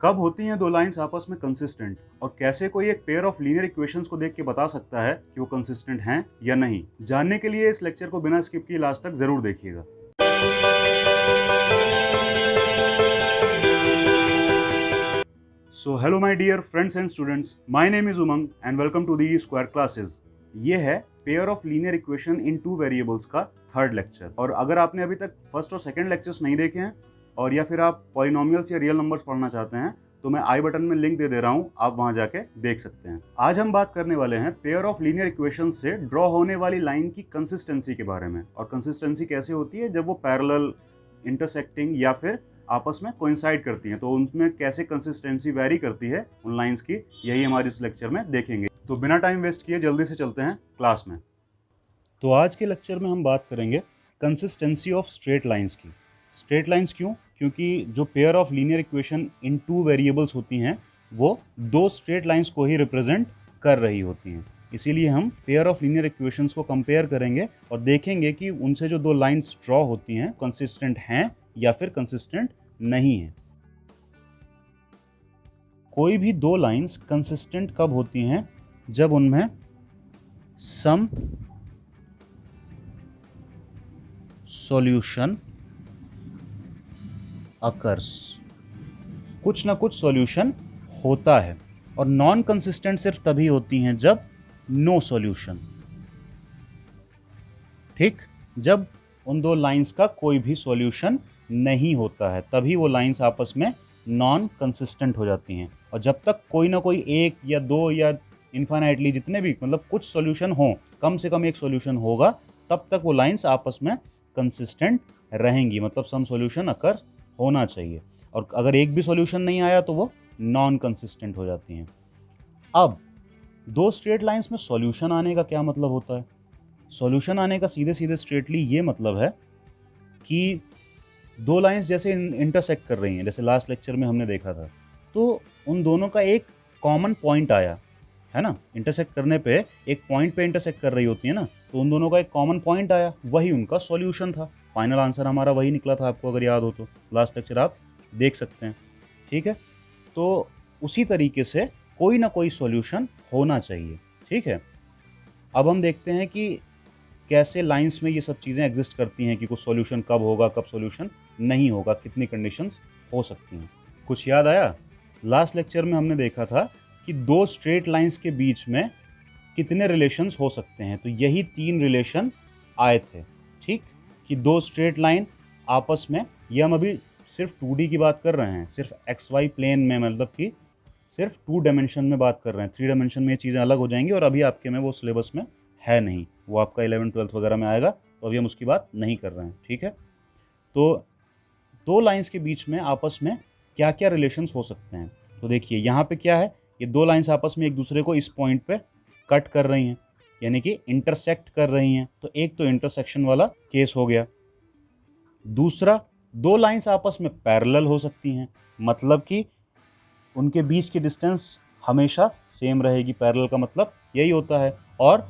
कब होती हैं दो लाइंस आपस में कंसिस्टेंट और कैसे कोई एक पेयर ऑफ लीनियर इक्वेशंस को देख के बता सकता है कि वो कंसिस्टेंट हैं या नहीं। जानने के लिए इस लेक्चर को बिना स्किप किए लास्ट तक जरूर देखिएगा। So hello my dear friends and students, my name is Umang and welcome to the square classes. ये है pair of linear equation in two variables का थर्ड लेक्चर। और अगर आपने अभी तक फर्स्ट और सेकंड लेक्चर्स नहीं देखे हैं और या फिर आप पॉलिनोमियल्स या रियल नंबर्स पढ़ना चाहते हैं तो मैं आई बटन में लिंक दे रहा हूं, आप वहां जाके देख सकते हैं। आज हम बात करने वाले हैं पेयर ऑफ लीनियर इक्वेशन से ड्रॉ होने वाली लाइन की कंसिस्टेंसी के बारे में। और कंसिस्टेंसी कैसे होती है जब वो पैरेलल, इंटरसेक्टिंग या फिर आपस में कोइंसाइड करती हैं, तो उनमें कैसे कंसिस्टेंसी वेरी करती है उन लाइंस की, यही हमारे इस लेक्चर में देखेंगे। तो बिना टाइम वेस्ट किए जल्दी से चलते हैं क्लास में। तो आज के लेक्चर में हम बात करेंगे कंसिस्टेंसी ऑफ स्ट्रेट लाइंस की। स्ट्रेट लाइंस क्यों? क्योंकि जो pair of linear equation in two variables होती हैं वो दो स्ट्रेट लाइंस को ही रिप्रेजेंट कर रही होती हैं। इसीलिए हम पेयर ऑफ लीनियर इक्वेशंस को कंपेयर करेंगे और देखेंगे कि उनसे जो दो लाइंस ड्रॉ होती हैं कंसिस्टेंट हैं या फिर कंसिस्टेंट नहीं है। कोई भी दो लाइंस कंसिस्टेंट कब होती हैं? जब उनमें सम सॉल्यूशन अकर्स, कुछ ना कुछ सॉल्यूशन होता है। और नॉन कंसिस्टेंट सिर्फ तभी होती हैं जब नो सॉल्यूशन। ठीक, जब उन दो लाइंस का कोई भी सॉल्यूशन नहीं होता है तभी वो लाइंस आपस में नॉन कंसिस्टेंट हो जाती हैं। और जब तक कोई ना कोई एक या दो या इन्फाइनाइटली जितने भी मतलब कुछ सॉल्यूशन हो, कम से कम एक सॉल्यूशन होगा, तब तक वो लाइंस आपस में कंसिस्टेंट रहेंगी। मतलब सम सॉल्यूशन अकर होना चाहिए। और अगर एक भी सॉल्यूशन नहीं आया तो वो नॉन कंसिस्टेंट हो जाती हैं। अब दो स्ट्रेट लाइंस में सॉल्यूशन आने का क्या मतलब होता है? सॉल्यूशन आने का सीधे सीधे स्ट्रेटली ये मतलब है कि दो लाइंस जैसे इंटरसेक्ट कर रही हैं, जैसे लास्ट लेक्चर में हमने देखा था, तो उन दोनों का एक कॉमन पॉइंट आया है ना। इंटरसेक्ट करने पे एक पॉइंट पे इंटरसेक्ट कर रही होती है ना, तो उन दोनों का एक कॉमन पॉइंट आया, वही उनका सॉल्यूशन था। फाइनल आंसर हमारा वही निकला था, आपको अगर याद हो तो लास्ट लेक्चर आप देख सकते हैं। ठीक है, तो उसी तरीके से कोई ना कोई सॉल्यूशन होना चाहिए। ठीक है, अब हम देखते हैं कि कैसे लाइंस में ये सब चीज़ें एग्जिस्ट करती हैं कि कुछ सॉल्यूशन कब होगा, कब सॉल्यूशन नहीं होगा, कितनी कंडीशंस हो सकती हैं। कुछ याद आया? लास्ट लेक्चर में हमने देखा था कि दो स्ट्रेट लाइंस के बीच में कितने रिलेशंस हो सकते हैं, तो यही तीन रिलेशन आए थे। ठीक, कि दो स्ट्रेट लाइन आपस में, ये हम अभी सिर्फ 2D की बात कर रहे हैं, सिर्फ XY प्लेन में, मतलब कि सिर्फ 2 डायमेंशन में बात कर रहे हैं। 3 डायमेंशन में ये चीज़ें अलग हो जाएंगी और अभी आपके में वो सिलेबस में है नहीं, वो आपका 11th 12th वगैरह में आएगा, तो अभी हम उसकी बात नहीं कर रहे हैं। ठीक है, तो दो लाइंस के बीच में आपस में क्या क्या रिलेशंस हो सकते हैं। तो देखिए यहाँ पे क्या है, ये दो लाइंस आपस में एक दूसरे को इस पॉइंट पे कट कर रही हैं, यानी कि इंटरसेक्ट कर रही हैं। तो एक तो इंटरसेक्शन वाला केस हो गया। दूसरा, दो लाइंस आपस में पैरेलल हो सकती हैं, मतलब कि उनके बीच की डिस्टेंस हमेशा सेम रहेगी। पैरेलल का मतलब यही होता है। और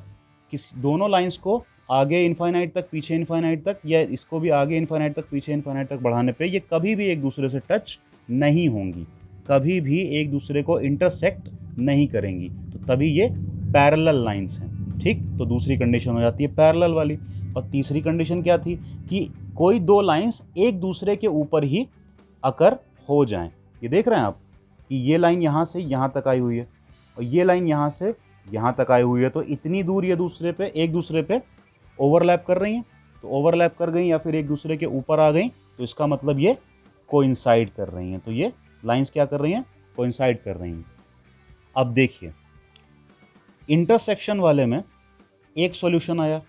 किसी दोनों लाइंस को आगे इनफाइनाइट तक, पीछे इनफाइनाइट तक, या इसको भी आगे इनफाइनाइट तक, पीछे इनफाइनाइट तक बढ़ाने पे ये कभी भी एक दूसरे से टच नहीं होंगी, कभी भी एक दूसरे को इंटरसेक्ट नहीं करेंगी, तो तभी ये पैरेलल लाइंस हैं। ठीक, तो दूसरी कंडीशन हो जाती है पैरेलल वाली। और तीसरी कंडीशन क्या थी कि कोई दो लाइंस एक दूसरे के ऊपर ही अकर हो जाएं। ये देख रहे हैं आप कि ये लाइन यहाँ से यहाँ तक आई हुई है और ये लाइन यहाँ से यहाँ तक आई हुई है, तो इतनी दूर ये दूसरे पे, एक दूसरे पे ओवरलैप कर रही हैं। तो ओवरलैप कर गई या फिर एक दूसरे के ऊपर आ गई, तो इसका मतलब ये कोइंसाइड कर रही हैं। तो ये लाइंस क्या कर रही हैं? कोइंसाइड कर रही हैं। अब देखिए, इंटरसेक्शन वाले में एक सॉल्यूशन आया।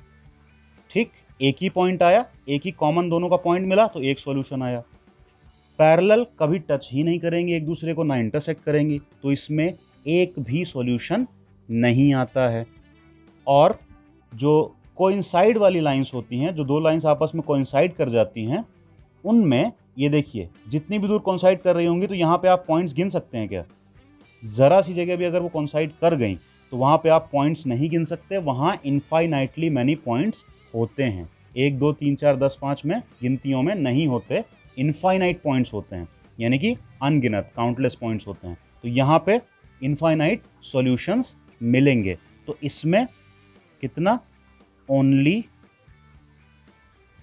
ठीक, एक ही पॉइंट आया, एक ही कॉमन दोनों का पॉइंट मिला, तो एक सॉल्यूशन आया। पैरेलल कभी टच ही नहीं करेंगे एक दूसरे को, ना इंटरसेक्ट करेंगी, तो इसमें एक भी सॉल्यूशन नहीं आता है। और जो कोइंसाइड वाली लाइंस होती हैं, जो दो लाइंस आपस में कोइंसाइड कर जाती हैं, उनमें ये देखिए जितनी भी दूर कोइंसाइड कर रही होंगी, तो यहाँ पे आप पॉइंट्स गिन सकते हैं क्या? ज़रा सी जगह भी अगर वो कोइंसाइड कर गई तो वहाँ पे आप पॉइंट्स नहीं गिन सकते, वहाँ इनफाइनाइटली मैनी पॉइंट्स होते हैं। 1 2 3 4 10 5 में गिनतियों में नहीं होते, इनफाइनाइट पॉइंट्स होते हैं। यानी कि अनगिनत काउंटलेस पॉइंट्स होते हैं। तो यहाँ पे इनफाइनाइट सॉल्यूशंस मिलेंगे। तो इसमें कितना, ओनली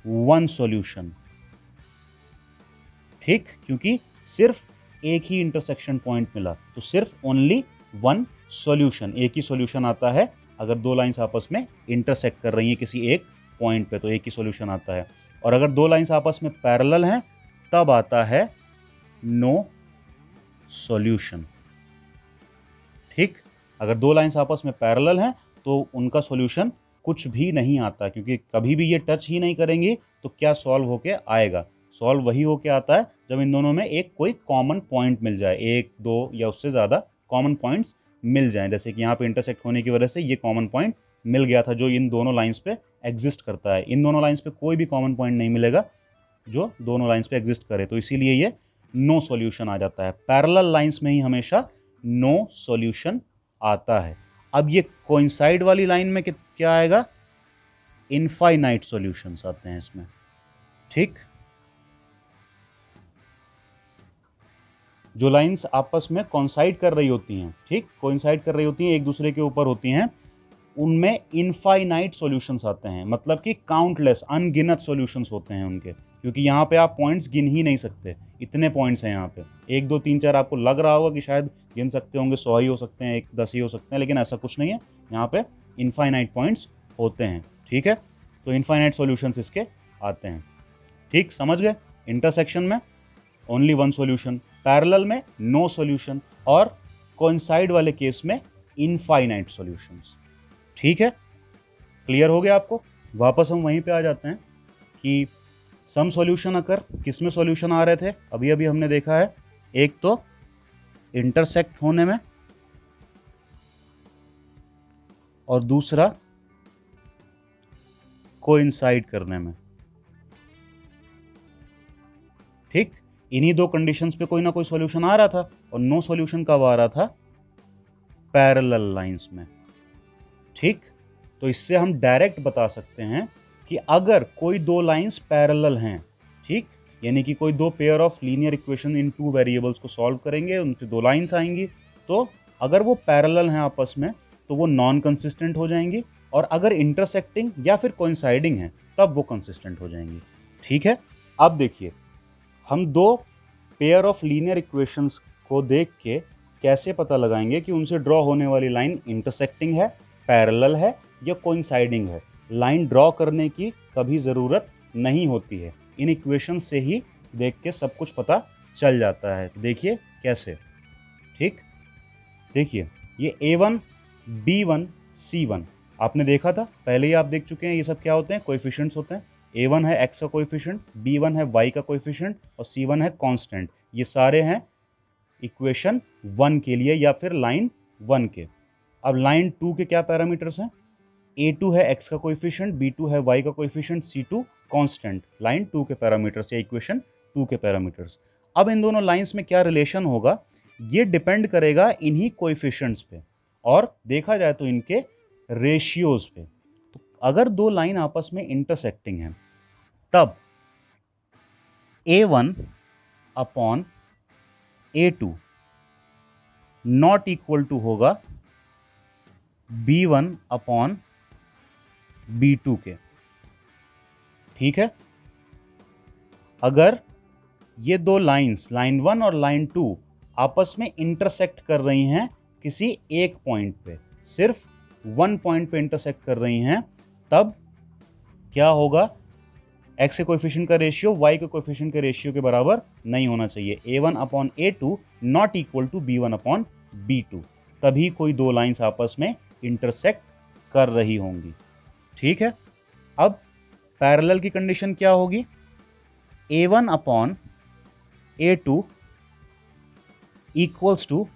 वन सॉल्यूशन, ठीक, क्योंकि सिर्फ एक ही इंटरसेक्शन पॉइंट मिला, तो सिर्फ ओनली वन सॉल्यूशन, एक ही सॉल्यूशन आता है अगर दो लाइंस आपस में इंटरसेक्ट कर रही हैं किसी एक पॉइंट पे, तो एक ही सॉल्यूशन आता है। और अगर दो लाइंस आपस में पैरेलल हैं तब आता है नो सॉल्यूशन, ठीक। अगर दो लाइंस आपस में पैरेलल हैं तो उनका सॉल्यूशन कुछ भी नहीं आता, क्योंकि कभी भी ये टच ही नहीं करेंगी तो क्या सॉल्व होके आएगा, सॉल्व वही होके आता है जब इन दोनों में एक कोई कॉमन पॉइंट मिल जाए, एक दो या उससे ज़्यादा कॉमन पॉइंट्स मिल जाएं। जैसे कि यहाँ पे इंटरसेक्ट होने की वजह से ये कॉमन पॉइंट मिल गया था जो इन दोनों लाइंस पे एग्जिस्ट करता है। इन दोनों लाइंस पे कोई भी कॉमन पॉइंट नहीं मिलेगा जो दोनों लाइंस पे एग्जिस्ट करे, तो इसीलिए ये नो सॉल्यूशन आ जाता है। पैरेलल लाइंस में ही हमेशा नो सॉल्यूशन आता है। अब ये कोइंसाइड वाली लाइन में क्या आएगा, इनफाइनाइट सॉल्यूशंस आते हैं इसमें, ठीक। जो लाइंस आपस में कोइंसाइड कर रही होती हैं, ठीक, कोइंसाइड कर रही होती हैं, एक दूसरे के ऊपर होती हैं, उनमें इनफाइनाइट सॉल्यूशंस आते हैं, मतलब कि काउंटलेस, अनगिनत सॉल्यूशंस होते हैं उनके, क्योंकि यहाँ पे आप पॉइंट्स गिन ही नहीं सकते, इतने पॉइंट्स हैं यहाँ पे। 1 2 3 4 आपको लग रहा होगा कि शायद गिन सकते होंगे, 100 ही हो सकते हैं, 10 ही हो सकते हैं, लेकिन ऐसा कुछ नहीं है, यहाँ पे इनफाइनाइट पॉइंट्स होते हैं, ठीक है। तो इनफाइनाइट सॉल्यूशंस इसके आते हैं, ठीक, समझ गए। इंटरसेक्शन में ओनली वन सॉल्यूशन, पैरेलल में नो सॉल्यूशन, और कोइंसाइड वाले केस में इनफाइनाइट सॉल्यूशंस, ठीक है। क्लियर हो गया आपको। वापस हम वहीं पे आ जाते हैं कि सम सॉल्यूशन अकर किस में सॉल्यूशन आ रहे थे, अभी अभी हमने देखा है, एक तो इंटरसेक्ट होने में और दूसरा कोइंसाइड करने में, ठीक। इन्हीं दो कंडीशंस पे कोई ना कोई सॉल्यूशन आ रहा था, और नो सॉल्यूशन कब आ रहा था, पैरेलल लाइंस में, ठीक। तो इससे हम डायरेक्ट बता सकते हैं कि अगर कोई दो लाइंस पैरेलल हैं, ठीक, यानी कि कोई दो pair of linear equation in two variables को सॉल्व करेंगे, उनसे दो लाइंस आएंगी, तो अगर वो पैरेलल हैं आपस में तो वो नॉन कंसिस्टेंट हो जाएंगी, और अगर इंटरसेक्टिंग या फिर कोइंसाइडिंग है तब वो कंसिस्टेंट हो जाएंगी, ठीक है। अब देखिए, हम दो पेयर ऑफ लीनियर इक्वेशंस को देख के कैसे पता लगाएंगे कि उनसे ड्रॉ होने वाली लाइन इंटरसेक्टिंग है, पैरेलल है या कोइंसाइडिंग है। लाइन ड्रॉ करने की कभी ज़रूरत नहीं होती है, इन इक्वेशन से ही देख के सब कुछ पता चल जाता है। देखिए कैसे, ठीक। देखिए ये A1 B1 C1 आपने देखा था, पहले ही आप देख चुके हैं, ये सब क्या होते हैं, कोएफिशिएंट्स होते हैं। A1 है x का कोएफिशिएंट, B1 है y का कोएफिशिएंट और C1 है कांस्टेंट। ये सारे हैं इक्वेशन 1 के लिए या फिर लाइन 1 के। अब लाइन 2 के क्या पैरामीटर्स हैं, A2 है x का कोएफिशिएंट, B2 है y का कोएफिशिएंट, C2 कांस्टेंट, लाइन 2 के पैरामीटर्स या इक्वेशन 2 के पैरामीटर्स। अब इन दोनों लाइंस में क्या रिलेशन होगा, ये डिपेंड करेगा इन्हीं कोएफिशिएंट्स पे, और देखा जाए तो इनके रेशियोज पे। तो अगर दो लाइन आपस में इंटरसेक्टिंग हैं तब A1 upon A2 not equal to होगा B1 अपॉन B2 के, ठीक है। अगर ये दो लाइंस, लाइन 1 और लाइन 2 आपस में इंटरसेक्ट कर रही हैं किसी एक पॉइंट पे, सिर्फ 1 पॉइंट पे इंटरसेक्ट कर रही हैं, तब क्या होगा, x के कोएफिशिएंट का रेशियो y के कोएफिशिएंट के रेशियो के बराबर नहीं होना चाहिए। A1 upon A2 not equal to B1 upon B2, तभी कोई दो लाइंस आपस में इंटरसेक्ट कर रही होंगी, ठीक है। अब पैरेलल की कंडीशन क्या होगी, A1 upon A2 equals to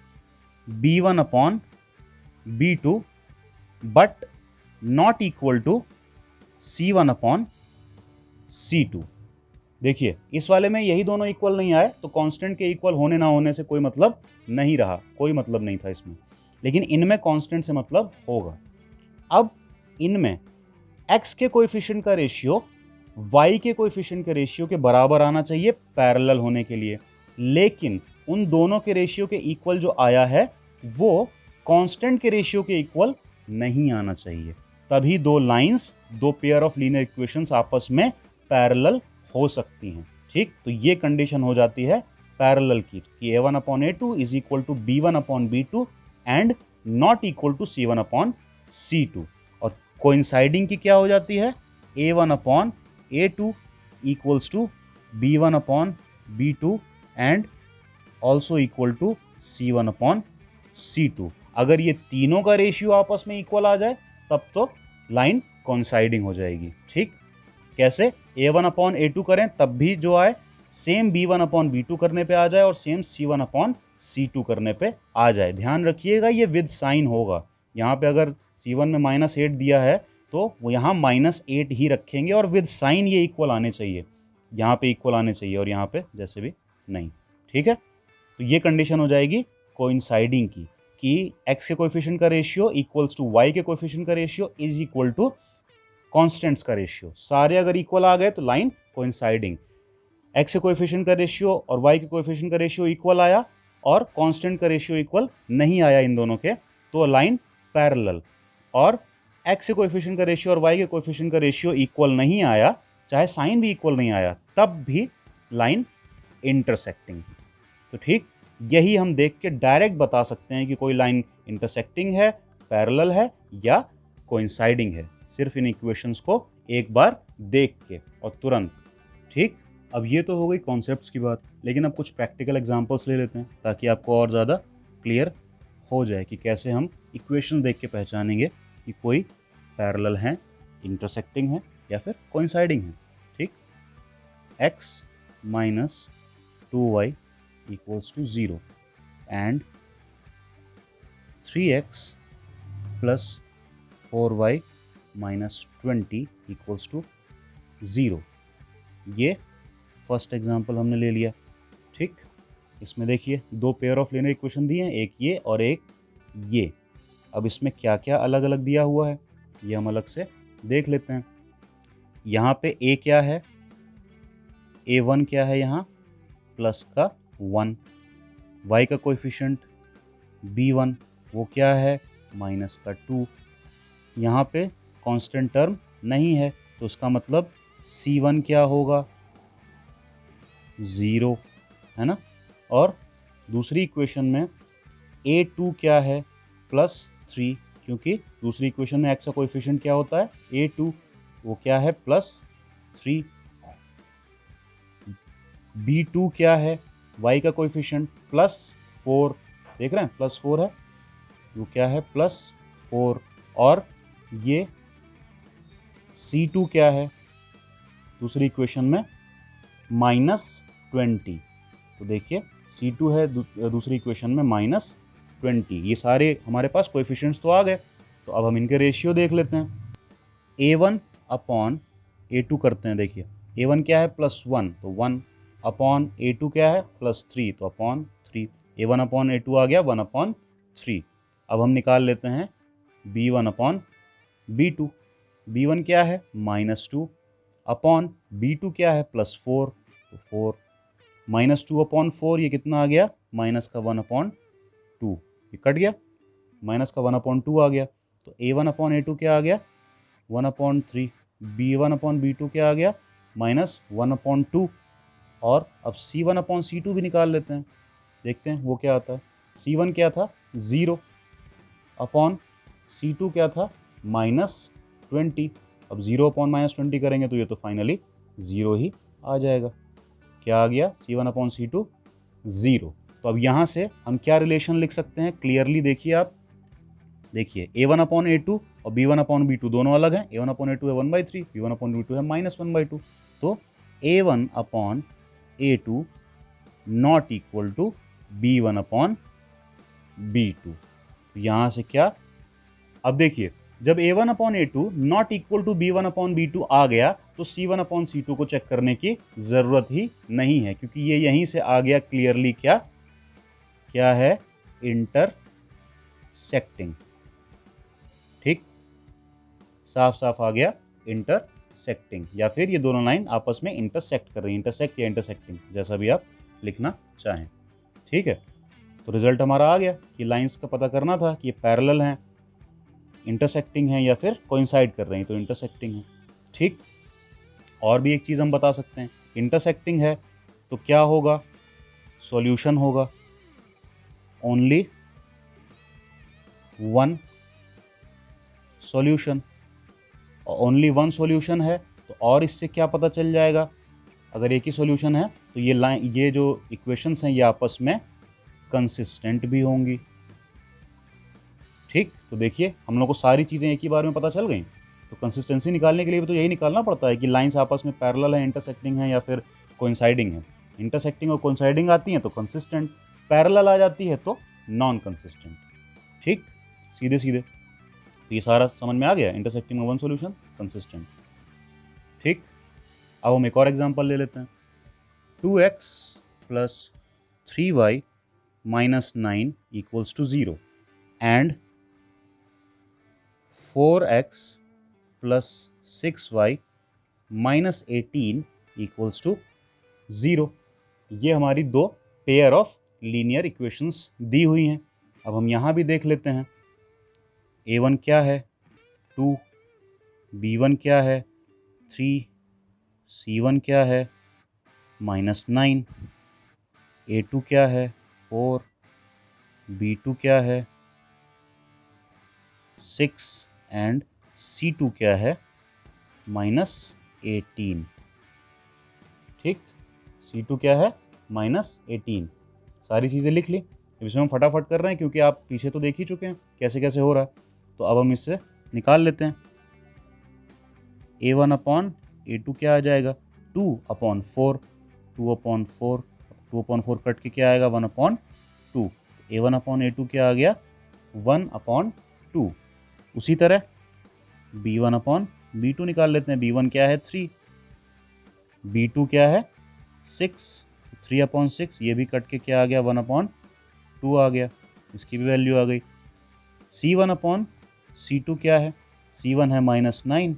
B1 upon B2 but not equal to C1 upon C2। देखिए इस वाले में यही दोनों इक्वल नहीं आए, तो कांस्टेंट के इक्वल होने ना होने से कोई मतलब नहीं रहा, कोई मतलब नहीं था इसमें, लेकिन इनमें कांस्टेंट से मतलब होगा। अब इनमें x के कोएफिशिएंट का रेशियो y के कोएफिशिएंट के रेशियो के बराबर आना चाहिए पैरेलल होने के लिए। लेकिन उन दोनों के रेशियो के इक्वल जो आया है वो कांस्टेंट के रेशियो के इक्वल नहीं आना चाहिए, तभी दो लाइंस, दो पेयर ऑफ लीनियर इक्वेशंस आपस में पैरेलल हो सकती हैं। ठीक, तो ये कंडीशन हो जाती है पैरेलल की कि a1/a2 is equal to b1/b2 and not equal to c1/c2। और कोइंसाइडिंग की क्या हो जाती है, a1/a2 equals to b1/b2 and also equal to c1/c2। अगर ये तीनों का रेशियो आपस में इक्वल आ जाए तब तो लाइन कोइंसाइडिंग हो जाएगी। ठीक, कैसे, a1/a2 करें तब भी जो आए सेम b1/b2 करने पे आ जाए और सेम c1/c2 करने पे आ जाए। ध्यान रखिएगा ये विद साइन होगा। यहाँ पे अगर c1 में -8 दिया है तो वो यहाँ -8 ही रखेंगे और विद साइन ये इक्वल आने चाहिए, यहाँ पे इक्वल आने चाहिए और यहाँ पे जैसे भी नहीं। ठीक है, तो ये कंडीशन हो जाएगी कोइंसाइडिंग की कि x के कोएफिशिएंट का रेशियो इक्वल्स टू y के कोएफिशिएंट का ratio is equal to constants का रेशियो। सारे अगर इक्वल आ गए तो लाइन कोइंसाइडिंग। x के कोएफिशिएंट का रेशियो और y के कोएफिशिएंट का रेशियो इक्वल आया और कांस्टेंट का रेशियो इक्वल नहीं आया इन दोनों के, तो लाइन पैरेलल। और x के कोएफिशिएंट का रेशियो और y के कोएफिशिएंट का रेशियो इक्वल नहीं आया, चाहे साइन भी इक्वल नहीं आया, तब भी लाइन इंटरसेक्टिंग। तो ठीक, यही हम देख के डायरेक्ट बता सकते हैं कि कोई लाइन इंटरसेक्टिंग है, पैरेलल है या कोइंसाइडिंग है, सिर्फ इन इक्वेशंस को एक बार देख के और तुरंत। ठीक, अब ये तो हो गई कॉन्सेप्ट्स की बात, लेकिन अब कुछ प्रैक्टिकल एग्जांपल्स ले लेते हैं ताकि आपको और ज़्यादा क्लियर हो जाए कि कैसे हम इक्वेशन देख के पहचानेंगे कि कोई पैरेलल है, इंटरसेक्टिंग है या फिर कोइंसाइडिंग है। ठीक, x minus 2y equals to 0 and 3x plus 4y minus 20 equals to 0। ये फर्स्ट एग्जांपल हमने ले लिया। ठीक, इसमें देखिए दो पेयर ऑफ लीनियर इक्वेशन दिए हैं, एक ये और एक ये। अब इसमें क्या क्या अलग अलग दिया हुआ है ये हम अलग से देख लेते हैं। यहाँ पे a क्या है, a1 क्या है, यहाँ प्लस का 1, y का कोएफिशिएंट b1 वो क्या है, माइनस का 2। यहाँ पे कांस्टेंट टर्म नहीं है तो उसका मतलब c1 क्या होगा, 0 है ना। और दूसरी इक्वेशन में a2 क्या है, +3, क्योंकि दूसरी इक्वेशन में x का कोएफिशिएंट क्या होता है, a2, वो क्या है, +3। b2 क्या है, y का कोएफिशिएंट +4, देख रहे हैं +4 है, वो क्या है, +4। और ये c2 क्या है, दूसरी इक्वेशन में -20। तो देखिए c2 है दूसरी इक्वेशन में -20। ये सारे हमारे पास कोएफिशिएंट्स तो आ गए, तो अब हम इनके रेशियो देख लेते हैं। a1/a2 करते हैं। देखिए a1 क्या है, +1, तो 1/a2 क्या है, +3, तो /3। a1/a2 आ गया 1/3। अब हम निकाल लेते हैं b1/b2। b1 क्या है, -2, अपॉन b2 क्या है, +4, तो 4। -2/4 ये कितना आ गया, -1/2। ये कट गया, -1/2 आ गया। तो a1/a2 क्या आ गया, 1/3। b1/b2 क्या आ गया, -1/2। और अब c1/c2 भी निकाल लेते हैं, देखते हैं वो क्या आता है। c1 क्या था, 0, अपॉन c2 क्या था, -20। अब 0/-20 करेंगे तो ये तो फाइनली 0 ही आ जाएगा। क्या आ गया, c1/c2 0। तो अब यहाँ से हम क्या रिलेशन लिख सकते हैं, क्लियरली देखिए आप। देखिए a1/a2 और b1/b2 दोनों अलग हैं। a1/a2 है 1/3, b1/b2 है -1/2। तो a1/a2 not equal to b1/b2। यहाँ से क्या, अब देखिए जब a1/a2 not equal to b1/b2 आ गया तो c1/c2 को चेक करने की ज़रूरत ही नहीं है, क्योंकि ये यहीं से आ गया क्लियरली। क्या क्या है, इंटरसेक्टिंग। ठीक, साफ साफ आ गया इंटरसेक्टिंग, या फिर ये दोनों लाइन आपस में इंटरसेक्ट कर रही है। इंटरसेक्ट या इंटरसेक्टिंग जैसा भी आप लिखना चाहें। ठीक है, तो रिजल्ट हमारा आ गया कि लाइंस का पता करना था कि ये पैरेलल हैं, इंटरसेक्टिंग हैं या फिर कोइंसाइड कर रही हैं, तो इंटरसेक्टिंग है। ठीक, और भी एक चीज़ हम बता सकते हैं, इंटरसेक्टिंग है तो क्या होगा, सॉल्यूशन होगा ओनली वन सॉल्यूशन, और ओनली वन सॉल्यूशन है तो और इससे क्या पता चल जाएगा, अगर एक ही सॉल्यूशन है तो ये लाइन, ये जो इक्वेशंस हैं ये आपस में कंसिस्टेंट भी होंगी। ठीक, तो देखिए हम लोग को सारी चीज़ें एक ही बार में पता चल गई। तो कंसिस्टेंसी निकालने के लिए भी तो यही निकालना पड़ता है कि लाइंस आपस में पैरेलल है, इंटरसेक्टिंग है या फिर कोइंसाइडिंग है। इंटरसेक्टिंग और कोइंसाइडिंग आती हैं तो कंसिस्टेंट, पैरेलल आ जाती है तो नॉन कंसिस्टेंट। ठीक, सीधे सीधे तो ये सारा समझ में आ गया, इंटरसेक्टिंग में वन सॉल्यूशन, कंसिस्टेंट। ठीक, अब हम एक और एग्जांपल ले लेते हैं। 2x plus 3y minus 9 equals to 0 and 4x plus 6y minus 18 equals to 0। ये हमारी दो पेयर ऑफ लीनियर इक्वेशंस दी हुई हैं। अब हम यहाँ भी देख लेते हैं, a1 क्या है 2, b1 क्या है 3, c1 क्या है -9, a2 क्या है 4, b2 क्या है 6 एंड c2 क्या है -18। ठीक, c2 क्या है -18। सारी चीज़ें लिख ली। अब इसमें हम फटाफट कर रहे हैं क्योंकि आप पीछे तो देख ही चुके हैं कैसे कैसे हो रहा है। तो अब हम इससे निकाल लेते हैं। a1 अपॉन a2 क्या आ जाएगा 2/4, 2/4, 2/4 कट के क्या आएगा 1/2। a1 अपॉन a2 क्या आ गया 1/2। उसी तरह b1 अपॉन b2 निकाल लेते हैं। b1 क्या है 3, b2 क्या है 6, 3/6, ये भी कट के क्या आ गया 1/2 आ गया, इसकी भी वैल्यू आ गई। c1 अपॉन c2 क्या है, c1 है -9,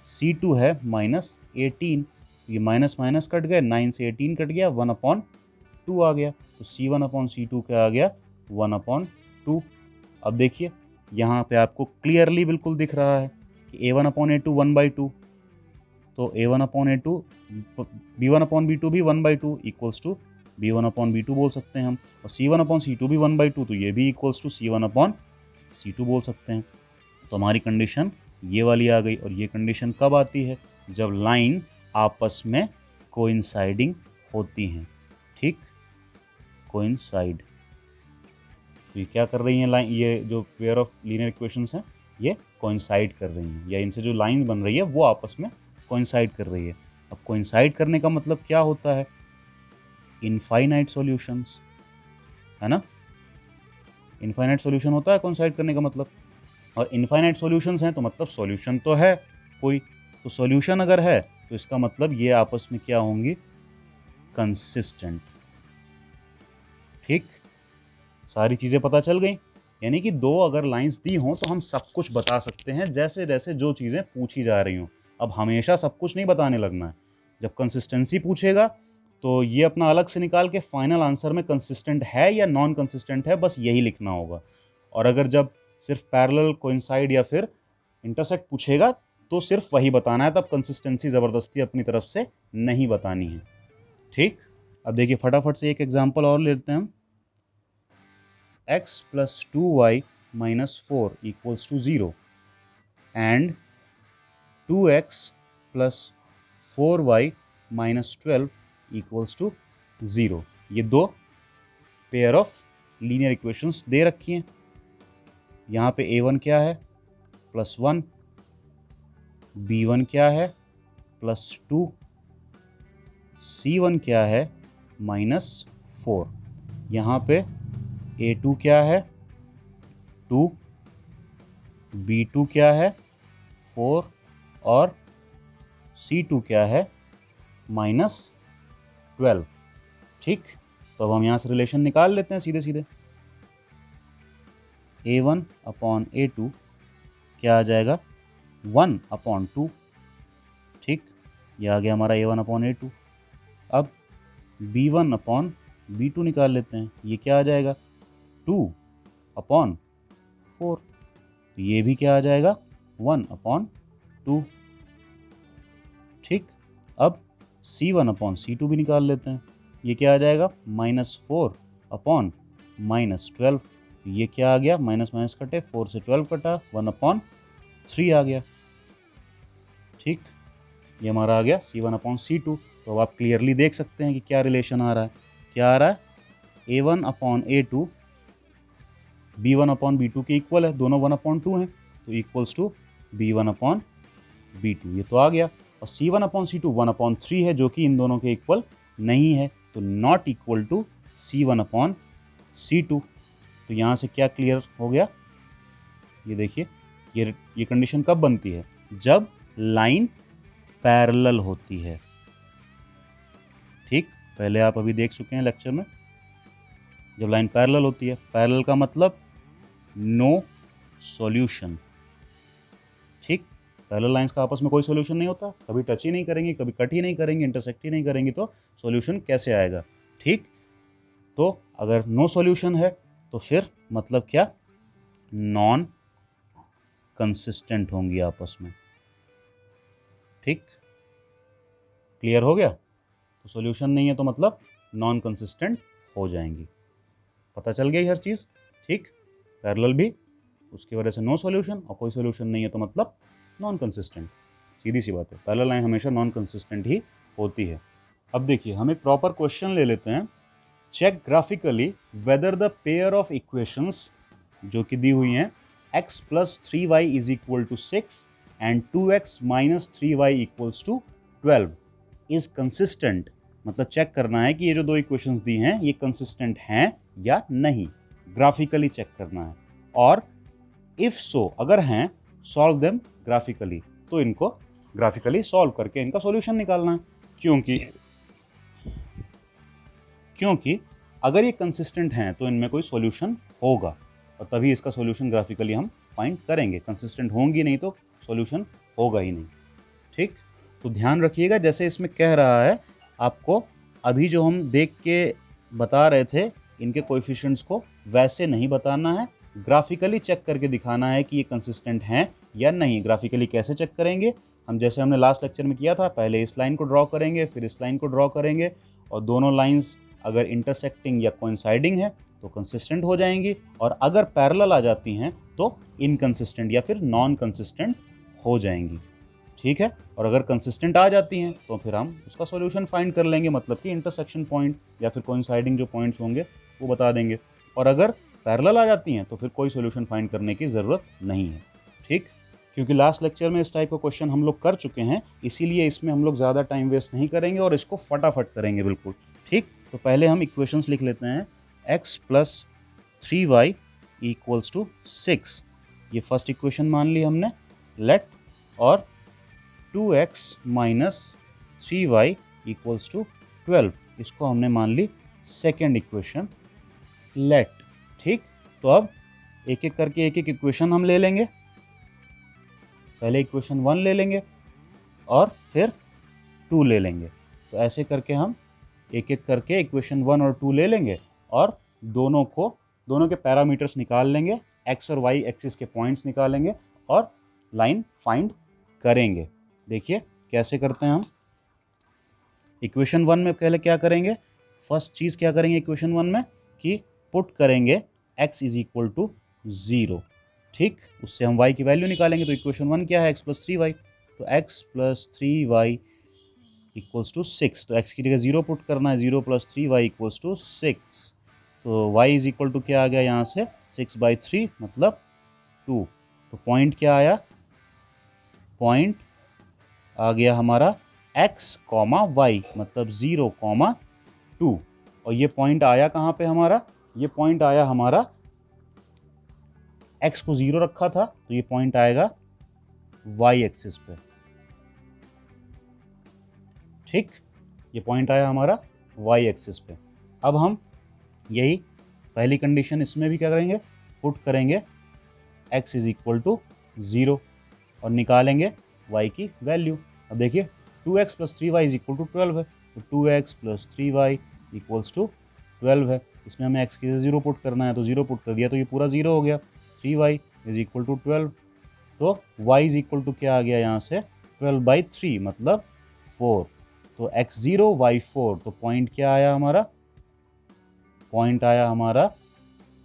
c2 है -18, ये माइनस माइनस कट गए, 9 से 18 कट गया, 1/2 आ गया। तो c1 अपॉन c2 क्या आ गया 1/2। अब देखिए यहाँ पे आपको क्लियरली बिल्कुल दिख रहा है कि a1 अपॉन a2 1/2, तो a1 upon a2 b1 upon b2 भी 1/2 equals to b1 upon b2 बोल सकते हैं हम, और c1 अपॉन c2 भी 1/2, तो ये भी equals to c1 upon c2 बोल सकते हैं। तो हमारी कंडीशन ये वाली आ गई। और ये कंडीशन कब आती है, जब लाइन आपस में कोइंसाइडिंग होती हैं। ठीक, कोइंसाइड, तो ये क्या कर रही हैं लाइन, ये जो पेयर ऑफ लीनियर इक्वेशंस हैं ये कोइंसाइड कर रही हैं, या इनसे जो लाइन बन रही है वो आपस में कोइंसाइड कर रही है। अब कोइंसाइड करने का मतलब क्या होता है, इनफाइनाइट सॉल्यूशंस, है ना। इनफाइनाइट सॉल्यूशन होता है कोइंसाइड करने का मतलब, और इनफाइनाइट सॉल्यूशंस हैं तो मतलब सॉल्यूशन तो है कोई, तो सॉल्यूशन अगर है तो इसका मतलब ये आपस में क्या होंगी, कंसिस्टेंट। ठीक, सारी चीज़ें पता चल गई। यानी कि दो अगर लाइंस दी हों तो हम सब कुछ बता सकते हैं जैसे जैसे जो चीज़ें पूछी जा रही हों। अब हमेशा सब कुछ नहीं बताने लगना है। जब कंसिस्टेंसी पूछेगा तो ये अपना अलग से निकाल के फाइनल आंसर में कंसिस्टेंट है या नॉन कंसिस्टेंट है बस यही लिखना होगा। और अगर जब सिर्फ पैरेलल, कोइंसाइड या फिर इंटरसेक्ट पूछेगा तो सिर्फ वही बताना है, तब कंसिस्टेंसी ज़बरदस्ती अपनी तरफ से नहीं बतानी है। ठीक, अब देखिए फटाफट से एक एग्जांपल और लेते हैं हम। x plus 2y minus 4 equals to 0 and 2x plus 4y minus 12 equals to 0। ये दो पेयर ऑफ लीनियर इक्वेशंस दे रखी हैं। यहाँ पे a1 क्या है +1, b1 क्या है +2, c1 क्या है -4। यहाँ पे a2 क्या है 2, b2 क्या है 4 और c2 क्या है -12। ठीक, तो अब हम यहाँ से रिलेशन निकाल लेते हैं सीधे सीधे। a1 अपॉन a2 क्या आ जाएगा 1/2। ठीक, ये आ गया हमारा a1 अपॉन a2। अब b1 अपॉन B2 निकाल लेते हैं। ये क्या आ जाएगा 2/4। तो ये भी क्या आ जाएगा 1/2। ठीक, अब C1/C2 भी निकाल लेते हैं। ये क्या आ जाएगा -4/-12। ये क्या आ गया, माइनस माइनस कटे, 4 से 12 कटा, 1/3 आ गया। ठीक, ये हमारा आ गया C1/C2। तो अब आप क्लियरली देख सकते हैं कि क्या रिलेशन आ रहा है। क्या आ रहा है, A1/A2 B1/B2 के इक्वल है, दोनों 1/2 हैं, तो इक्वल्स टू B1/B2। ये तो आ गया। और C1/C2 1/3 है, जो कि इन दोनों के इक्वल नहीं है, तो नॉट इक्वल टू C1/C2। तो यहाँ से क्या क्लियर हो गया, ये देखिए, ये कंडीशन कब बनती है, जब लाइन पैरेलल होती है। ठीक, पहले आप अभी देख चुके हैं लेक्चर में, जब लाइन पैरेलल होती है। पैरेलल का मतलब नो सॉल्यूशन। ठीक, पैरेलल लाइंस का आपस में कोई सॉल्यूशन नहीं होता, कभी टच ही नहीं करेंगे, कभी कट ही नहीं करेंगे, इंटरसेक्ट ही नहीं करेंगे, तो सॉल्यूशन कैसे आएगा। ठीक, तो अगर नो सॉल्यूशन है तो फिर मतलब क्या, नॉन कंसिस्टेंट होंगी आपस में। ठीक, क्लियर हो गया। तो सॉल्यूशन नहीं है तो मतलब नॉन कंसिस्टेंट हो जाएंगी। पता चल गई हर चीज़। ठीक, पैरेलल भी, उसकी वजह से नो सॉल्यूशन, और कोई सॉल्यूशन नहीं है तो मतलब नॉन कंसिस्टेंट। सीधी सी बात है, पैरेलल लाइन हमेशा नॉन कंसिस्टेंट ही होती है। अब देखिए, हम एक प्रॉपर क्वेश्चन ले लेते हैं। Check graphically whether the pair of equations जो कि दी हुई हैं x + 3y = 6 and 2x - 3y = 12 is consistent. मतलब चेक करना है कि ये जो दो इक्वेशंस दी हैं ये कंसिस्टेंट हैं या नहीं, ग्राफिकली चेक करना है। और इफ सो, अगर हैं, सॉल्व देम ग्राफिकली। तो इनको ग्राफिकली सॉल्व करके इनका सॉल्यूशन निकालना है। क्योंकि अगर ये कंसिस्टेंट हैं तो इनमें कोई सॉल्यूशन होगा, और तभी इसका सॉल्यूशन ग्राफिकली हम फाइंड करेंगे। कंसिस्टेंट होंगी नहीं तो सॉल्यूशन होगा ही नहीं। ठीक, तो ध्यान रखिएगा, जैसे इसमें कह रहा है आपको, अभी जो हम देख के बता रहे थे इनके कोएफिशिएंट्स को, वैसे नहीं बताना है, ग्राफिकली चेक करके दिखाना है कि ये कंसिस्टेंट हैं या नहीं। ग्राफिकली कैसे चेक करेंगे, हम जैसे हमने लास्ट लेक्चर में किया था, पहले इस लाइन को ड्रॉ करेंगे, फिर इस लाइन को ड्रॉ करेंगे, और दोनों लाइंस अगर इंटरसेक्टिंग या कोइंसाइडिंग है तो कंसिस्टेंट हो जाएंगी, और अगर पैरेलल आ जाती हैं तो इनकंसिस्टेंट या फिर नॉन कंसिस्टेंट हो जाएंगी। ठीक है, और अगर कंसिस्टेंट आ जाती हैं तो फिर हम उसका सॉल्यूशन फाइंड कर लेंगे, मतलब कि इंटरसेक्शन पॉइंट या फिर कोइंसाइडिंग जो पॉइंट्स होंगे वो बता देंगे। और अगर पैरेलल आ जाती हैं तो फिर कोई सॉल्यूशन फाइंड करने की ज़रूरत नहीं है। ठीक, क्योंकि लास्ट लेक्चर में इस टाइप का क्वेश्चन हम लोग कर चुके हैं, इसीलिए इसमें हम लोग ज़्यादा टाइम वेस्ट नहीं करेंगे और इसको फटाफट करेंगे बिल्कुल। ठीक, तो पहले हम इक्वेशंस लिख लेते हैं। x + 3y = 6, ये फर्स्ट इक्वेशन मान ली हमने, लेट। और 2x - 3y = 12, इसको हमने मान ली सेकेंड इक्वेशन, लेट। ठीक, तो अब एक एक करके एक एक इक्वेशन हम ले लेंगे। पहले इक्वेशन 1 ले लेंगे और फिर 2 ले लेंगे। तो ऐसे करके हम एक एक करके इक्वेशन 1 और 2 ले लेंगे, और दोनों के पैरामीटर्स निकाल लेंगे, x और y एक्सिस के पॉइंट्स निकालेंगे और लाइन फाइंड करेंगे। देखिए कैसे करते हैं हम। इक्वेशन 1 में पहले क्या करेंगे, फर्स्ट चीज़ क्या करेंगे इक्वेशन 1 में, कि पुट करेंगे x = 0। ठीक, उससे हम y की वैल्यू निकालेंगे। तो इक्वेशन 1 क्या है, x + 3y, तो x + 3y = 6। तो x की जगह 0 पुट करना है, 0 + 3y = 6। तो y = क्या आ गया यहाँ से, 6/3 मतलब 2। तो पॉइंट क्या आया, पॉइंट आ गया हमारा x, y, मतलब 0, 2। और ये पॉइंट आया कहाँ पे हमारा, ये पॉइंट आया हमारा, x को 0 रखा था तो ये पॉइंट आएगा y एक्सिस पे। ठीक, ये पॉइंट आया हमारा y एक्सिस पे। अब हम यही पहली कंडीशन इसमें भी क्या करेंगे, पुट करेंगे x = 0 और निकालेंगे y की वैल्यू। अब देखिए 2x + 3y = 12 है, तो 2x + 3y = 12 है, इसमें हमें x की जगह 0 पुट करना है, तो 0 पुट कर दिया तो ये पूरा 0 हो गया। 3y इज इक्वल टू 12, तो y इज इक्वल टू क्या आ गया यहाँ से 12/3 मतलब 4। तो x0 y4, तो पॉइंट क्या आया हमारा, पॉइंट आया हमारा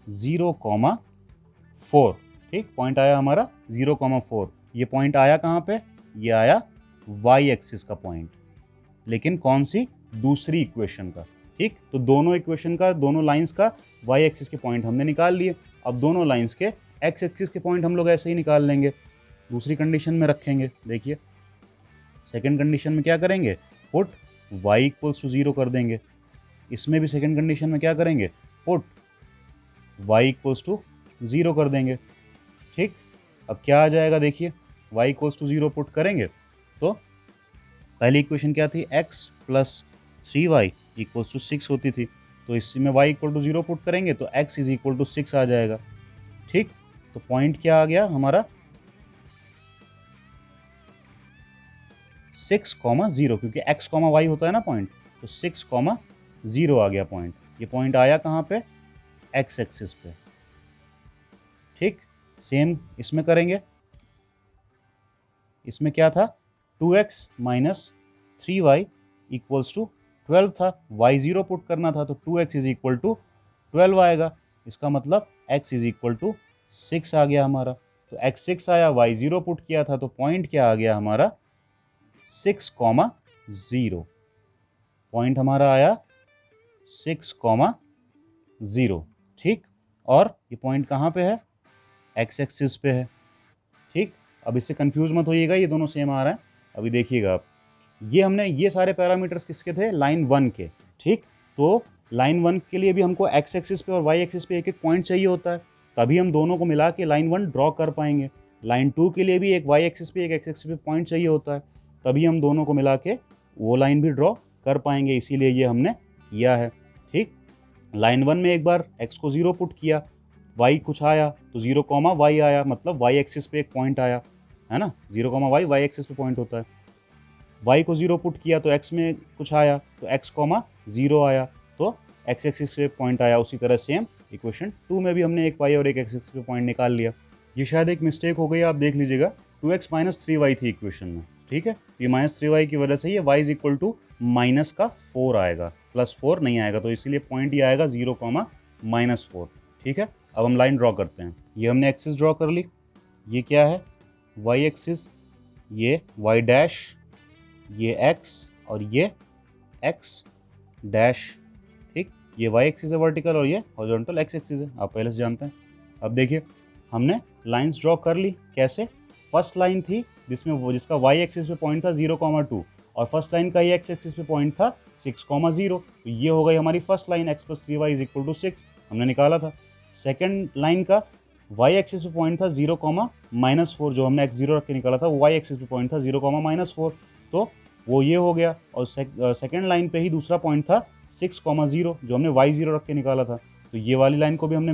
0,4। ठीक, पॉइंट आया हमारा 0,4। ये पॉइंट आया कहाँ पे, ये आया y एक्सिस का पॉइंट, लेकिन कौन सी, दूसरी इक्वेशन का। ठीक, तो दोनों इक्वेशन का, दोनों लाइंस का y एक्सिस के पॉइंट हमने निकाल लिए। अब दोनों लाइंस के x एक्सिस के पॉइंट हम लोग ऐसे ही निकाल लेंगे, दूसरी कंडीशन में रखेंगे। देखिए सेकंड कंडीशन में क्या करेंगे, पुट y इक्वल्स टू 0 कर देंगे। इसमें भी सेकंड कंडीशन में क्या करेंगे, पुट y इक्वल्स टू 0 कर देंगे। ठीक, अब क्या आ जाएगा, देखिए y इक्वल्स टू 0 पुट करेंगे तो पहली इक्वेशन क्या थी, x plus 3y equals to 6 होती थी, तो इसमें y इक्वल टू 0 पुट करेंगे तो x इज इक्वल टू 6 आ जाएगा। ठीक, तो पॉइंट क्या आ गया हमारा 6,0, क्योंकि x, y होता है ना पॉइंट, तो 6,0 आ गया पॉइंट। ये पॉइंट आया कहाँ पे, x एक्सिस पे। ठीक, सेम इसमें करेंगे, इसमें क्या था 2x minus 3y equals to 12 था, y0 पुट करना था तो 2x इज इक्वल टू 12 आएगा। इसका मतलब x इज इक्वल टू 6 आ गया हमारा, तो x 6 आया, y0 पुट किया था तो पॉइंट क्या आ गया हमारा 6,0। पॉइंट हमारा आया 6,0। ठीक, और ये पॉइंट कहाँ पे है, x एक्सिस पे है। ठीक, अब इससे कंफ्यूज मत होइएगा, ये दोनों सेम आ रहा है। अभी देखिएगा आप, ये हमने, ये सारे पैरामीटर्स किसके थे, लाइन 1 के। ठीक, तो लाइन 1 के लिए भी हमको x एक्सिस पे और y एक्सिस पे एक एक पॉइंट चाहिए होता है, तभी हम दोनों को मिला के लाइन 1 ड्रॉ कर पाएंगे। लाइन 2 के लिए भी एक y एक्सिस पे एक x एक्सिस पे पॉइंट चाहिए होता है, तभी हम दोनों को मिला के वो लाइन भी ड्रॉ कर पाएंगे, इसीलिए ये हमने किया है। ठीक, लाइन 1 में एक बार x को 0 पुट किया, y कुछ आया तो 0, y आया, मतलब y एक्सिस पे एक पॉइंट आया है ना, 0, y एक्सिस पे पॉइंट होता है। y को 0 पुट किया तो x में कुछ आया तो x, 0 आया, तो x एक्सिस पे पॉइंट आया। उसी तरह सेम इक्वेशन 2 में भी हमने एक y और एक x एक्सिस पे पॉइंट निकाल लिया। ये शायद एक मिस्टेक हो गई, आप देख लीजिएगा, 2x माइनस 3y थी इक्वेशन में। ठीक है, ये माइनस 3y की वजह से ये y is equal to minus का 4 आएगा, प्लस 4 नहीं आएगा, तो इसीलिए पॉइंट ये आएगा 0, -4। ठीक है, अब हम लाइन ड्रॉ करते हैं। ये हमने एक्सिस ड्रॉ कर ली, ये क्या है y एक्सिस, ये y डैश, ये x और ये x डैश। ठीक, ये y एक्सिस है वर्टिकल और ये हॉरिजॉन्टल x एक्सिस है, आप पहले से जानते हैं। अब देखिए हमने लाइंस ड्रॉ कर ली, कैसे, फर्स्ट लाइन थी जिसमें वो, जिसका y एक्सिस पे पॉइंट था 0,2 और फर्स्ट लाइन का ये x एक्सिस पे पॉइंट था 6,0, तो ये हो गई हमारी first line, x plus 3y is equal to 6 हमने निकाला था। सेकेंड लाइन का y एक्सिस पे पॉइंट था 0, -4, जो हमने x0 रख के निकाला था, वो y एक्सिस पे पॉइंट था 0, -4, तो वो ये हो गया। और सेकेंड लाइन पे ही दूसरा पॉइंट था 6,0, जो हमने y0 रख के निकाला था, तो ये वाली लाइन को भी हमने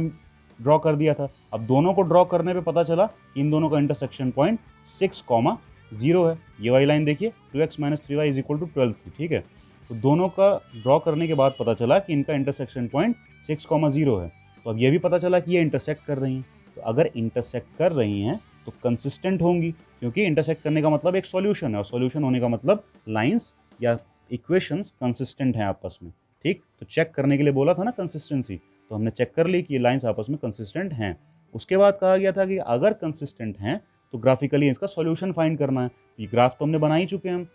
ड्रॉ कर दिया था। अब दोनों को ड्रॉ करने पे पता चला इन दोनों का इंटरसेक्शन पॉइंट 6,0 है। ये वाली लाइन देखिए 2x minus 3y is equal to 12 थी। ठीक है, तो दोनों का ड्रॉ करने के बाद पता चला कि इनका इंटरसेक्शन पॉइंट 6,0 है। तो अब ये भी पता चला कि ये इंटरसेक्ट कर रही हैं, तो अगर इंटरसेक्ट कर रही हैं तो कंसिस्टेंट होंगी, क्योंकि इंटरसेक्ट करने का मतलब एक सॉल्यूशन है और सॉल्यूशन होने का मतलब लाइंस या इक्वेशंस कंसिस्टेंट हैं आपस में। ठीक, तो चेक करने के लिए बोला था ना कंसिस्टेंसी, तो हमने चेक कर ली कि ये लाइंस आपस में कंसिस्टेंट हैं। उसके बाद कहा गया था कि अगर कंसिस्टेंट हैं तो ग्राफिकली इसका सॉल्यूशन फाइंड करना है। ये ग्राफ तो हमने बना ही चुके हैं हम,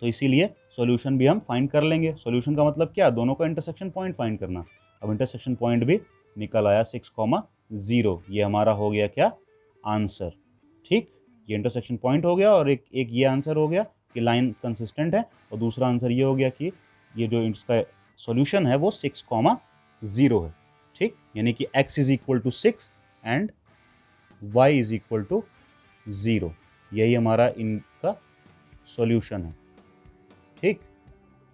तो इसीलिए सॉल्यूशन भी हम फाइंड कर लेंगे। सॉल्यूशन का मतलब क्या, दोनों का इंटरसेक्शन पॉइंट फाइंड करना। अब इंटरसेक्शन पॉइंट भी निकल आया 6,0, ये हमारा हो गया क्या, आंसर। ठीक, ये इंटरसेक्शन पॉइंट हो गया और एक ये आंसर हो गया कि लाइन कंसिस्टेंट है, और दूसरा आंसर ये हो गया कि ये जो इसका सॉल्यूशन है वो 6,0 है। ठीक, यानी कि x is equal to 6 and y is equal to 0, यही हमारा इनका सॉल्यूशन है। ठीक,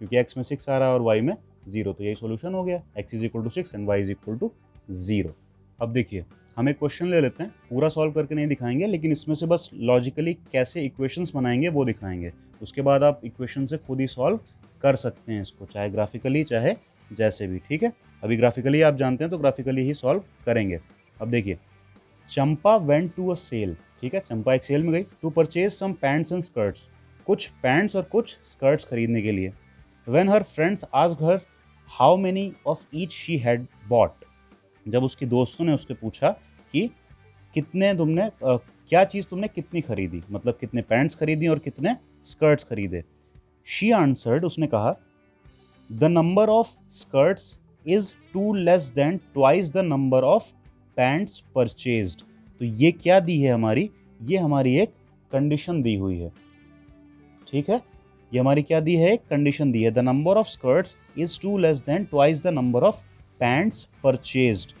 क्योंकि x में 6 आ रहा है और y में 0, तो यही सॉल्यूशन हो गया, x is equal to 6 and y is equal to 0। अब देखिए हम एक क्वेश्चन ले लेते हैं, पूरा सॉल्व करके नहीं दिखाएंगे, लेकिन इसमें से बस लॉजिकली कैसे इक्वेशंस बनाएंगे वो दिखाएंगे। उसके बाद आप इक्वेशन से खुद ही सॉल्व कर सकते हैं इसको, चाहे ग्राफिकली चाहे जैसे भी। ठीक है, अभी ग्राफिकली आप जानते हैं तो ग्राफिकली ही सॉल्व करेंगे। अब देखिए, Champa went to a sale, ठीक है, चंपा एक सेल में गई, to purchase some pants and skirts, कुछ पैंट्स और कुछ स्कर्ट्स खरीदने के लिए। When her friends asked her how many of each she had bought, जब उसके दोस्तों ने उससे पूछा कि कितने तुमने क्या चीज़ तुमने कितनी खरीदी, मतलब कितने पैंट्स खरीदी और कितने स्कर्ट्स खरीदे। शी आंसर्ड, उसने कहा, the number of skirts is two less than twice the number of pants purchased. तो ये क्या दी है हमारी, ये हमारी एक कंडीशन दी हुई है, ठीक है, ये हमारी क्या दी है, एक कंडीशन दी है। The number of skirts is two less than twice the number of pants purchased.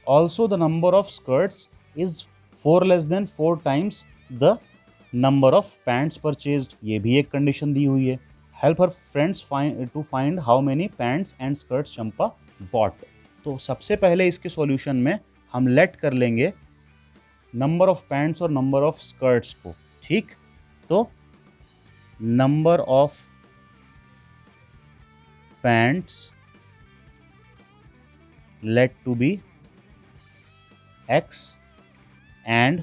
Also the number of skirts is 4 less than 4 times the number of pants purchased, ये भी एक कंडीशन दी हुई है। Help her friends to find how many pants and skirts Champa bought. तो सबसे पहले इसके सॉल्यूशन में हम लेट कर लेंगे नंबर ऑफ पैंट्स और नंबर ऑफ स्कर्ट्स को, ठीक। तो number of pants let to be x and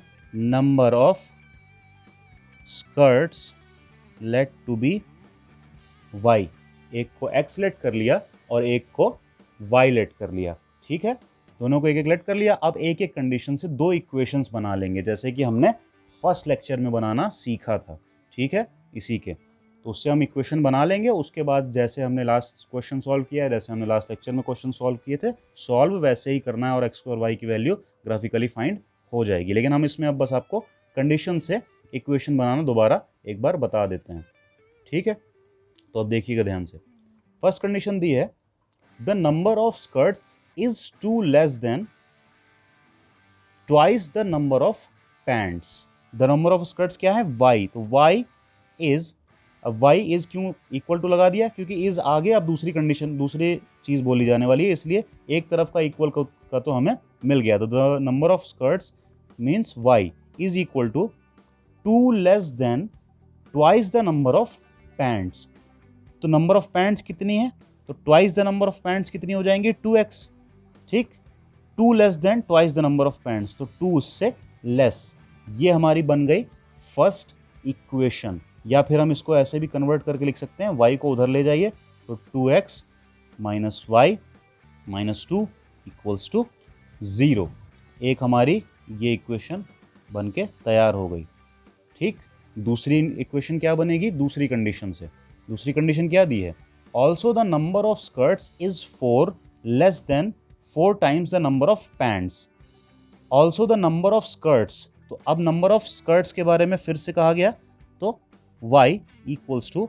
number of skirts let to be y। एक को x लेट कर लिया और एक को y लेट कर लिया, ठीक है, दोनों को एक एक लेट कर लिया। अब एक एक कंडीशन से दो इक्वेशंस बना लेंगे, जैसे कि हमने फर्स्ट लेक्चर में बनाना सीखा था, ठीक है, इसी के। तो उससे हम इक्वेशन बना लेंगे, उसके बाद जैसे हमने लास्ट क्वेश्चन सॉल्व किया है, जैसे हमने लास्ट लेक्चर में क्वेश्चन सॉल्व किए थे, सॉल्व वैसे ही करना है और x और y की वैल्यू ग्राफिकली फाइंड हो जाएगी। लेकिन हम इसमें अब बस आपको कंडीशन से इक्वेशन बनाना दोबारा एक बार बता देते हैं, ठीक है। तो अब देखिएगा ध्यान से, फर्स्ट कंडीशन दी है, the number of skirts is two less than twice the number of pants. The number of skirts क्या है, y, तो y इज, अब y इज क्यों इक्वल टू लगा दिया, क्योंकि इज आगे अब दूसरी कंडीशन, दूसरी चीज बोली जाने वाली है, इसलिए एक तरफ का इक्वल का तो हमें मिल गया। तो the number of skirts means y is equal to two less than twice the number of pants. तो नंबर ऑफ पैंट्स कितनी है, तो twice the number of pants कितनी हो जाएंगी, 2x, ठीक, two less than twice the number of pants, तो 2 उससे लेस। ये हमारी बन गई फर्स्ट इक्वेशन, या फिर हम इसको ऐसे भी कन्वर्ट करके लिख सकते हैं, y को उधर ले जाइए तो 2x minus y minus 2 equals to 0। एक हमारी ये इक्वेशन बन के तैयार हो गई, ठीक। दूसरी इक्वेशन क्या बनेगी, दूसरी कंडीशन से, दूसरी कंडीशन क्या दी है, also the number of skirts is 4 less than 4 times the number of pants. Also the number of skirts, तो अब नंबर ऑफ स्कर्ट्स के बारे में फिर से कहा गया, तो y equals to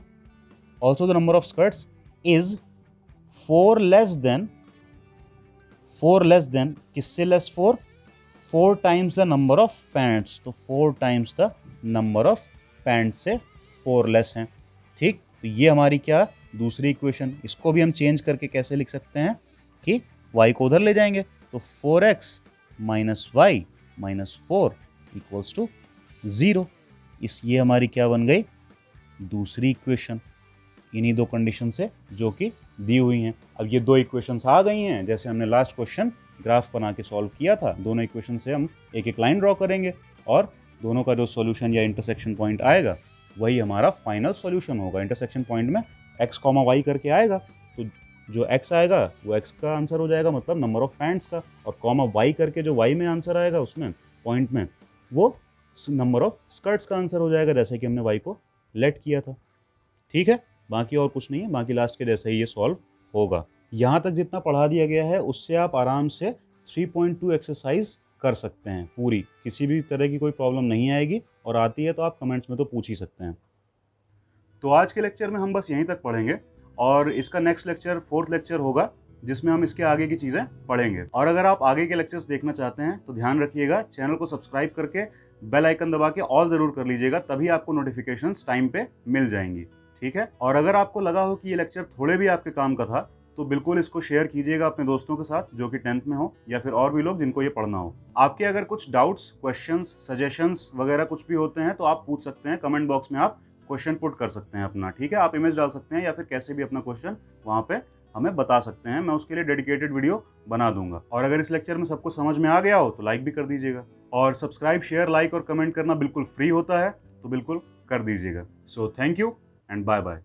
also the number of skirts is 4 less than किससे less, 4 times the number of pants, तो 4 times the number of pants से 4 लेस हैं, ठीक। तो ये हमारी क्या, दूसरी इक्वेशन। इसको भी हम चेंज करके कैसे लिख सकते हैं कि y को उधर ले जाएंगे तो 4x minus y minus 4 equals to 0। ये हमारी क्या बन गई, दूसरी इक्वेशन, इन्हीं दो कंडीशन से जो कि दी हुई हैं। अब ये दो इक्वेशंस आ गई हैं, जैसे हमने लास्ट क्वेश्चन ग्राफ बना के सॉल्व किया था, दोनों इक्वेशन से हम एक एक लाइन ड्रॉ करेंगे और दोनों का जो सॉल्यूशन या इंटरसेक्शन पॉइंट आएगा वही हमारा फाइनल सॉल्यूशन होगा। इंटरसेक्शन पॉइंट में x, y करके आएगा, तो जो x आएगा वो x का आंसर हो जाएगा, मतलब नंबर ऑफ पैंट्स का, और y करके जो y में आंसर आएगा उसमें पॉइंट में, वो नंबर ऑफ स्कर्ट्स का आंसर हो जाएगा, जैसे कि हमने y को लेट किया था, ठीक है। बाकी और कुछ नहीं है, बाकी लास्ट के जैसे ही ये सॉल्व होगा। यहाँ तक जितना पढ़ा दिया गया है उससे आप आराम से 3.2 एक्सरसाइज कर सकते हैं पूरी, किसी भी तरह की कोई प्रॉब्लम नहीं आएगी, और आती है तो आप कमेंट्स में तो पूछ ही सकते हैं। तो आज के लेक्चर में हम बस यहीं तक पढ़ेंगे, और इसका नेक्स्ट लेक्चर 4th लेक्चर होगा जिसमें हम इसके आगे की चीज़ें पढ़ेंगे। और अगर आप आगे के लेक्चर्स देखना चाहते हैं तो ध्यान रखिएगा, चैनल को सब्सक्राइब करके बेल आइकन दबा के ऑल ज़रूर कर लीजिएगा, तभी आपको नोटिफिकेशंस टाइम पे मिल जाएंगी, ठीक है। और अगर आपको लगा हो कि ये लेक्चर थोड़े भी आपके काम का था तो बिल्कुल इसको शेयर कीजिएगा अपने दोस्तों के साथ जो कि 10th में हो, या फिर और भी लोग जिनको ये पढ़ना हो। आपके अगर कुछ डाउट्स, क्वेश्चंस, सजेशंस वगैरह कुछ भी होते हैं तो आप पूछ सकते हैं, कमेंट बॉक्स में आप क्वेश्चन पुट कर सकते हैं अपना, ठीक है। आप इमेज डाल सकते हैं या फिर कैसे भी अपना क्वेश्चन वहाँ पे हमें बता सकते हैं, मैं उसके लिए डेडिकेटेड वीडियो बना दूंगा। और अगर इस लेक्चर में सबको समझ में आ गया हो तो लाइक भी कर दीजिएगा, और सब्सक्राइब, शेयर, लाइक और कमेंट करना बिल्कुल फ्री होता है, तो बिल्कुल कर दीजिएगा। So thank you and bye bye.